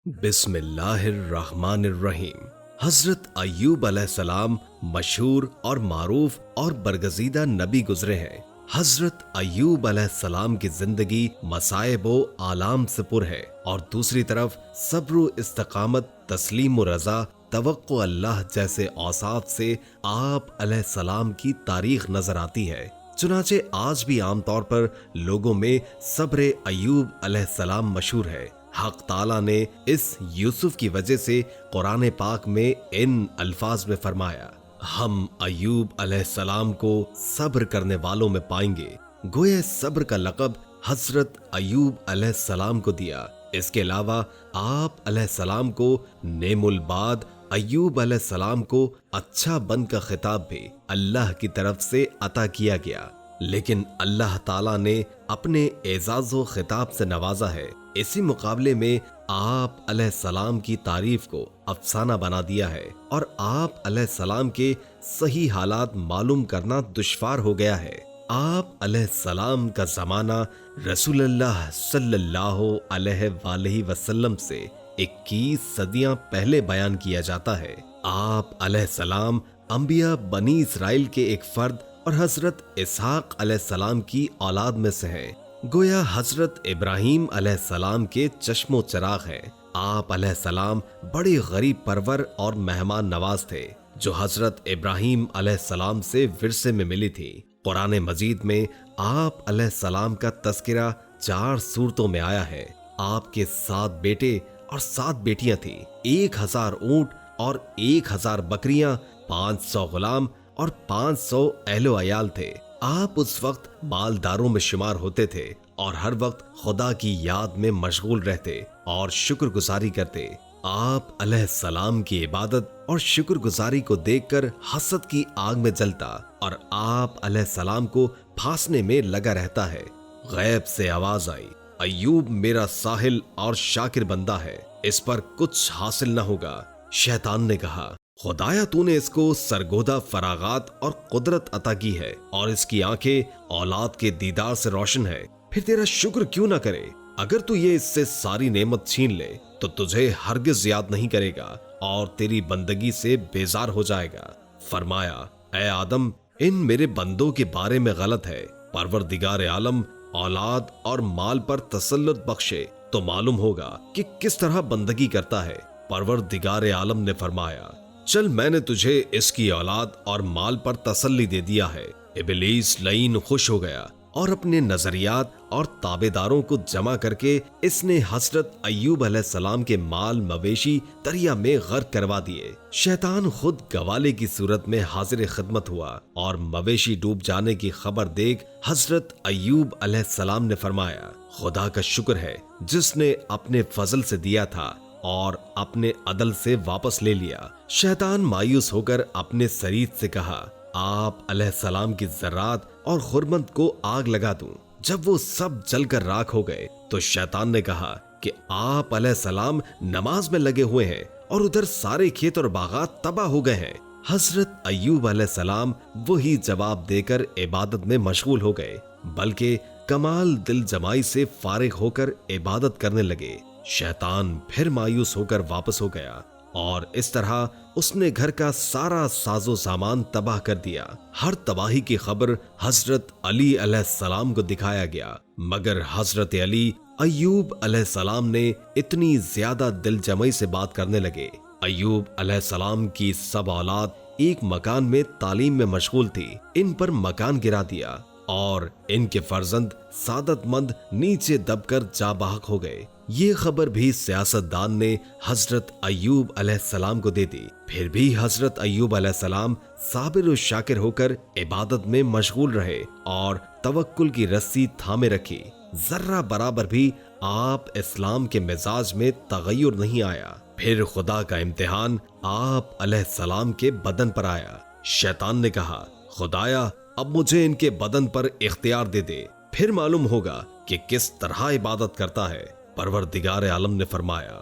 बिस्मिल्लाहिर रहमानिर रहीम। हजरत अय्यूब अलैहिस्सलाम मशहूर और मारूफ और बरगजीदा नबी गुजरे हैं। हजरत अय्यूब अलैहिस्सलाम की जिंदगी मसाइब व आलाम से पुर है और दूसरी तरफ सब्र व इस्तकामत, तस्लीम व रजा, तवक्को अल्लाह जैसे औसाफ से आप अलैहिस्सलाम की तारीख नजर आती है। चुनाचे आज भी आमतौर पर लोगों में सब्र अय्यूब अलैहिस्सलाम मशहूर है। हक ताला ने इस यूसुफ की वजह से कुरान पाक में इन अल्फाज में फरमाया, हम अय्यूब अलैहिस्सलाम को सब्र करने वालों में पाएंगे। गोया सब्र का लक़ब हजरत अय्यूब अलैहिस्सलाम को दिया। इसके अलावा आप अलैहिस्सलाम को नेमुल बाद, अय्यूब अलैहिस्सलाम को अच्छा बन का खिताब भी अल्लाह की तरफ से अता किया गया, लेकिन अल्लाह ताला ने अपने एजाज़ो खिताब से नवाजा है। इसी मुकाबले में आप अलैहिस्सलाम की तारीफ को अफसाना बना दिया है और आप अलैहिस्सलाम के सही हालात मालूम करना दुश्वार हो गया है। आप अलैहिस्सलाम का जमाना रसूलुल्लाह सल्लल्लाहु अलैहि वसल्लम से 21 सदियां पहले बयान किया जाता है। आप अलैहिस्सलाम अंबिया बनी इसराइल के एक फर्द और हजरत इसहाक अलैहिस्सलाम की औलाद में से हैं। गोया हजरत इब्राहीम अलैहिस्सलाम के चश्मो चिराग हैं। आप अलैहिस्सलाम बड़े गरीब परवर और मेहमान नवाज थे, जो हजरत इब्राहीम अलैहिस्सलाम से विरसे में मिली थी। कुरान मजीद में आप अलैहिस्सलाम का तस्करा 4 सूरतों में आया है। आपके 7 बेटे और 7 बेटियां थी, 1000 ऊंट और 1000 बकरियां, 500 गुलाम और 500 अहलो अयाल थे। आप उस वक्त मालदारों में शुमार होते थे और हर वक्त खुदा की याद में मशगूल रहते और शुक्रगुजारी करते। आप अलैहिस्सलाम की इबादत और शुक्रगुजारी को देखकर हसद की आग में जलता और आप अलैहिस्सलाम को फांसने में लगा रहता है। गैब से आवाज आई, अय्यूब मेरा साहिल और शाकिर बंदा है, इस पर कुछ हासिल न होगा। शैतान ने कहा, खुदाया तूने इसको सरगोदा फरागात और कुदरत अता की है और इसकी आंखें औलाद के दीदार से रोशन है, फिर तेरा शुक्र क्यों ना करे? अगर तू ये इससे सारी नेमत छीन ले तो तुझे हरगिज याद नहीं करेगा और तेरी बंदगी से बेजार हो जाएगा। फरमाया, ऐ आदम, इन मेरे बंदों के बारे में गलत है। परवरदिगार आलम औलाद और माल पर तसल्लुत बख्शे तो मालूम होगा कि किस तरह बंदगी करता है। परवरदिगार आलम ने फरमाया, चल मैंने तुझे इसकी औलाद और माल पर तसल्ली दे दिया है। इब्लीस लईन खुश हो गया और अपने नजरियात और ताबेदारों को जमा करके इसने हजरत अय्यूब अलैहिस्सलाम के माल मवेशी दरिया में गर्क करवा दिए। शैतान खुद गवाले की सूरत में हाजिर खिदमत हुआ और मवेशी डूब जाने की खबर देख हजरत अय्यूब अलैहिस्सलाम ने फरमाया, खुदा का शुक्र है जिसने अपने फजल से दिया था और अपने अदल से वापस ले लिया। शैतान मायूस होकर अपने सरीर से कहा, आप अलैहिस्सलाम की ज़र्रात और खुरमत को आग लगा दूं। जब वो सब जलकर राख हो गए तो शैतान ने कहा कि आप अलैहिस्सलाम नमाज में लगे हुए हैं और उधर सारे खेत और बागात तबाह हो गए हैं। हजरत अय्यूब अलैहिस्सलाम वही जवाब देकर इबादत में मशगूल हो गए, बल्कि कमाल दिल जमाई से फारिग होकर इबादत करने लगे। शैतान फिर मायूस होकर वापस हो गया और इस तरह उसने घर का सारा साजो सामान तबाह कर दिया। हर तबाही की खबर हजरत अली अलैहिस्सलाम को दिखाया गया, मगर हजरत अली अय्यूब अलैहिस्सलाम ने इतनी ज्यादा दिल जमाई से बात करने लगे। अय्यूब अलैहिस्सलाम की सब औलाद एक मकान में तालीम में मशगूल थी। इन पर मकान गिरा दिया और इनके फर्जंद सादतमंद नीचे दबकर जाबाहक हो गए। ये खबर भी सियासतदान ने हजरत अय्यूब अलैहिस्सलाम को दे दी। फिर भी हजरत अय्यूब अलैहिस्सलाम साबिर और शाकिर होकर इबादत में मशगूल रहे और तवक्कुल की रस्सी थामे रखी। जर्रा बराबर भी आप इस्लाम के मिजाज में तगय्युर नहीं आया। फिर खुदा का इम्तिहान आप अलैहिस्सलाम के बदन पर आया। शैतान ने कहा, खुदाया अब मुझे इनके बदन पर इख्तियार दे दे, फिर मालूम होगा कि किस तरह इबादत करता है। परवरदिगार आलम ने फरमाया,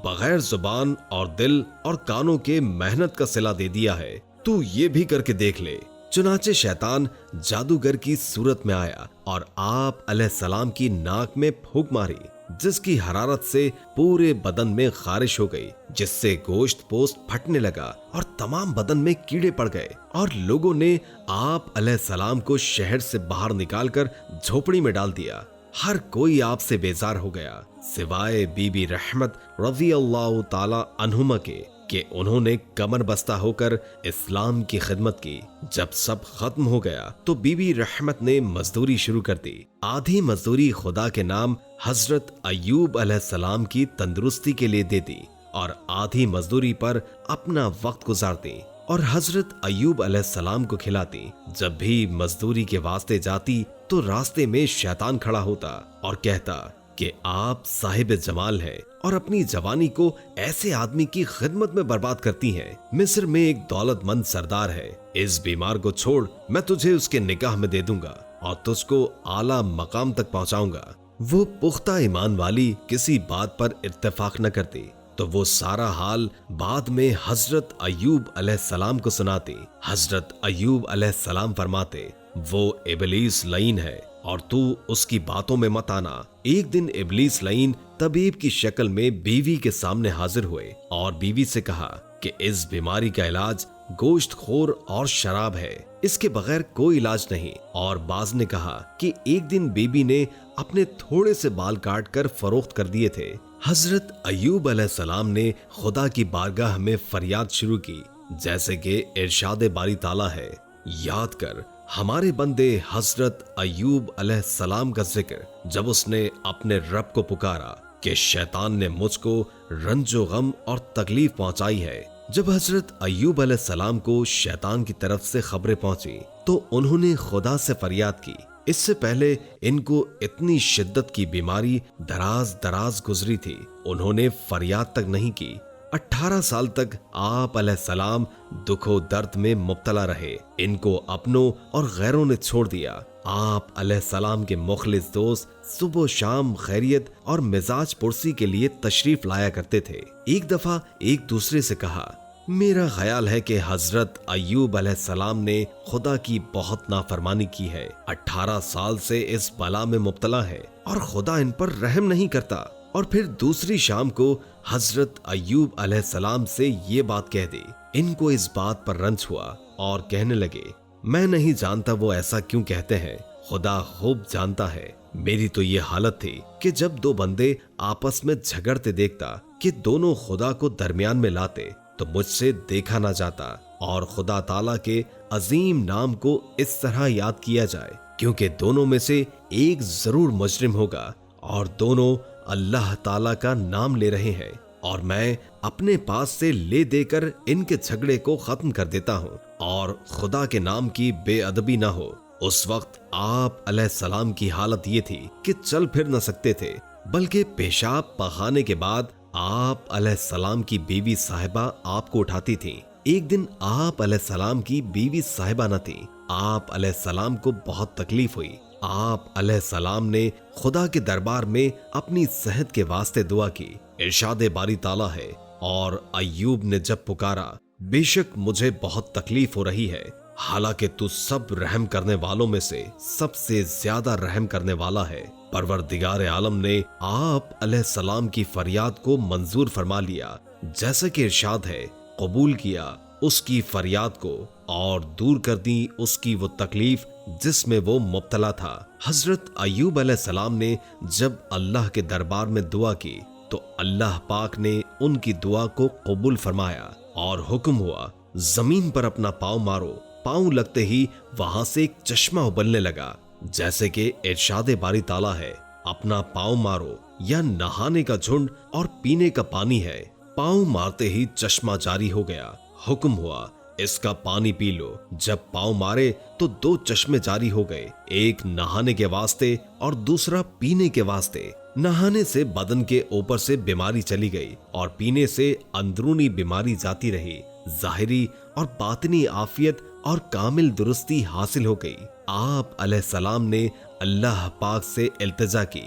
बगैर जुबान और दिल और कानों के मेहनत का सिला दे दिया है, तू ये भी करके देख ले। चुनाचे शैतान जादूगर की सूरत में आया और आप अलैहिस्सलाम की नाक में फूंक मारी। जिसकी हरारत से पूरे बदन में खारिश हो गई, जिससे गोश्त पोस्ट फटने लगा और तमाम बदन में कीड़े पड़ गए और लोगों ने आप अलैहिस्सलाम को शहर से बाहर निकालकर झोपड़ी में डाल दिया। हर कोई आपसे बेजार हो गया सिवाय बीबी रहमत रज़ी अल्लाह ताला अन्हुमा के उन्होंने कमर बस्ता होकर इस्लाम की खिदमत की। जब सब खत्म हो गया तो बीबी रहमत ने मजदूरी शुरू कर दी। आधी मजदूरी खुदा के नाम हजरत अय्यूब अलैहिस्सलाम की तंदुरुस्ती के लिए दे दी और आधी मजदूरी पर अपना वक्त गुजारती और हजरत अय्यूब अलैहिस्सलाम को खिलाती। जब भी मजदूरी के वास्ते जाती तो रास्ते में शैतान खड़ा होता और कहता कि आप साहिब जमाल हैं और अपनी जवानी को ऐसे आदमी की खिदमत में बर्बाद करती हैं। मिस्र में एक दौलतमंद सरदार है, इस बीमार को छोड़, मैं तुझे उसके निकाह में दे दूंगा और तुझको आला मकाम तक पहुंचाऊंगा। वो पुख्ता ईमान वाली किसी बात पर इत्तेफाक न करती तो वो सारा हाल बाद में हजरत अय्यूब अलैहिस्सलाम को सुनाती। हजरत अय्यूब अलैहिस्सलाम फरमाते, वो इबलीस लईन है और तू उसकी बातों में मत आना। एक दिन इबलीस लईन तबीब की शक्ल में बीवी के सामने हाजिर हुए और बीवी से कहा कि इस बीमारी का इलाज गोश्त खोर और शराब है, इसके बगैर कोई इलाज नहीं। और बाज ने कहा कि एक दिन बीबी ने अपने थोड़े से बाल काट कर फरोख्त कर दिए थे। हजरत अय्यूब अलैहिस्सलाम ने खुदा की बारगाह में फरियाद शुरू की, जैसे कि इरशाद बारी ताला है, याद कर हमारे बंदे हजरत अय्यूब अलैहिस्सलाम का जिक्र, जब उसने अपने रब को पुकारा कि शैतान ने मुझको रंजो गम और तकलीफ पहुंचाई है। जब हजरत अय्यूब अलैहिस्सलाम को शैतान की तरफ से खबरें पहुंची तो उन्होंने खुदा से फरियाद की। इससे पहले इनको इतनी शिद्दत की बीमारी दराज दराज गुजरी थी, उन्होंने फरियाद तक नहीं की। 18 साल तक आप अलैहिस्सलाम दुखो दर्द में मुब्तला रहे। इनको अपनों और गैरों ने छोड़ दिया। आप अलैहिस्सलाम के मुखलिस दोस्त सुबह शाम खैरियत और मिजाज पुरसी के लिए तशरीफ लाया करते थे। एक दफा एक दूसरे से कहा, मेरा ख्याल है कि हजरत अय्यूब अलैहिस्सलाम ने खुदा की बहुत नाफरमानी की है। 18 साल से इस बला में मुब्तला है और खुदा इन पर रहम नहीं करता। और फिर दूसरी शाम को हजरत अय्यूब अलैहिस्सलाम से ये बात कह दी। इनको इस बात पर रंज हुआ और कहने लगे, मैं नहीं जानता वो ऐसा क्यों कहते हैं, खुदा खूब जानता है। मेरी तो ये हालत थी कि जब दो बंदे आपस में झगड़ते देखता कि दोनों खुदा को दरमियान में लाते तो मुझसे देखा ना जाता और खुदा ताला के अजीम नाम को इस तरह याद किया जाए, क्योंकि दोनों में से एक जरूर मुजरिम होगा और दोनों अल्लाह ताला का नाम ले रहे हैं और मैं अपने पास से ले देकर इनके झगड़े को खत्म कर देता हूँ और खुदा के नाम की बेअदबी ना हो। उस वक्त आप अलैहिस्सलाम की हालत ये थी कि चल फिर न सकते थे, बल्कि पेशाब पखाने के बाद आप अलैहिस्सलाम की बीवी साहिबा आपको उठाती थी। एक दिन आप अलैहिस्सलाम की बीवी साहिबा न थी। आप अलैहिस्सलाम को बहुत तकलीफ हुई। आप अलैहिस्सलाम ने खुदा के दरबार में अपनी सेहत के वास्ते दुआ की। इरशाद बारी ताला है, और अय्यूब ने जब पुकारा, बेशक मुझे बहुत तकलीफ हो रही है, हालांकि तू सब रहम करने वालों में से सबसे ज्यादा रहम करने वाला है। परवरदिगार आलम ने आप अलैहिस्सलाम की फरियाद को मंजूर फरमा लिया, जैसा कि इरशाद है, कबूल किया उसकी फरियाद को और दूर कर दी उसकी वो तकलीफ जिसमें वो मुब्तला था। हजरत अय्यूब अलैहिस्सलाम ने जब अल्लाह के दरबार में दुआ की तो अल्लाह पाक ने उनकी दुआ को कबूल फरमाया और हुक्म हुआ, जमीन पर अपना पाँव मारो। पाँव लगते ही वहां से एक चश्मा उबलने लगा, जैसे कि इरशाद बारी ताला है, अपना पाँव मारो, या नहाने का झुंड और पीने का पानी है। पाँव मारते ही चश्मा जारी हो गया। हुक्म हुआ, इसका पानी पी लो। जब पाँव मारे तो 2 चश्मे जारी हो गए, एक नहाने के वास्ते और दूसरा पीने के वास्ते। नहाने से बदन के ऊपर से बीमारी चली गई और पीने से अंदरूनी बीमारी जाती रही। जाहिरी और बातिनी आफियत और कामिल दुरुस्ती हासिल हो गई। आप अलैहिस्सलाम ने अल्लाह पाक से इल्तिजा की,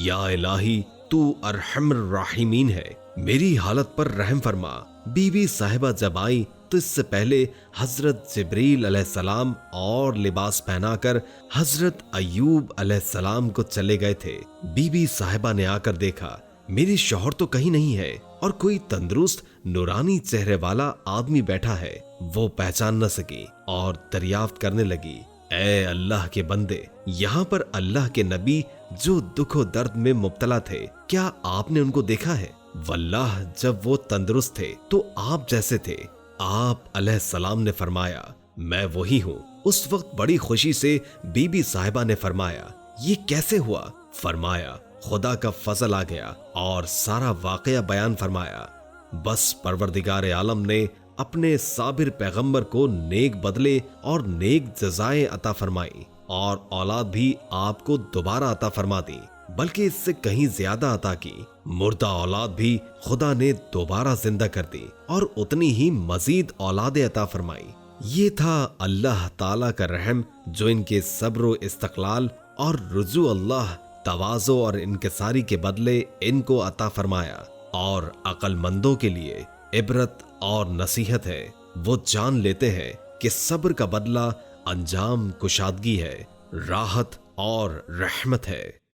या इलाही तू अरहमर राहिमीन है, मेरी हालत पर रहम फरमा। बीवी साहिबा जब आई تو اس سے پہلے حضرت جبریل علیہ السلام اور لباس پہنا کر حضرت ایوب علیہ السلام کو چلے گئے تھے۔ بی بی صاحبہ نے آ کر دیکھا میرے شوہر تو کہیں نہیں ہے اور کوئی تندرست نورانی چہرے والا آدمی بیٹھا ہے۔ وہ پہچان نہ سکی اور دریافت کرنے لگی، اے اللہ کے بندے، یہاں پر اللہ کے نبی جو دکھ و درد میں مبتلا تھے، کیا آپ نے ان کو دیکھا ہے؟ واللہ جب وہ تندرست تھے تو آپ جیسے تھے۔ آپ علیہ السلام نے فرمایا، میں وہی ہوں۔ اس وقت بڑی خوشی سے بی بی صاحبہ نے فرمایا، یہ کیسے ہوا؟ فرمایا، خدا کا فضل آ گیا اور سارا واقعہ بیان فرمایا۔ بس پروردگار عالم نے اپنے صابر پیغمبر کو نیک بدلے اور نیک جزائیں عطا فرمائی اور اولاد بھی آپ کو دوبارہ عطا فرما دی، بلکہ اس سے کہیں زیادہ عطا کی۔ مردہ اولاد بھی خدا نے دوبارہ زندہ کر دی اور اتنی ہی مزید اولادیں عطا فرمائی۔ یہ تھا اللہ تعالیٰ کا رحم جو ان کے صبر و استقلال اور رجوع اللہ، تواضع اور انکساری کے بدلے ان کو عطا فرمایا، اور عقل مندوں کے لیے عبرت اور نصیحت ہے۔ وہ جان لیتے ہیں کہ صبر کا بدلہ انجام کشادگی ہے، راحت اور رحمت ہے۔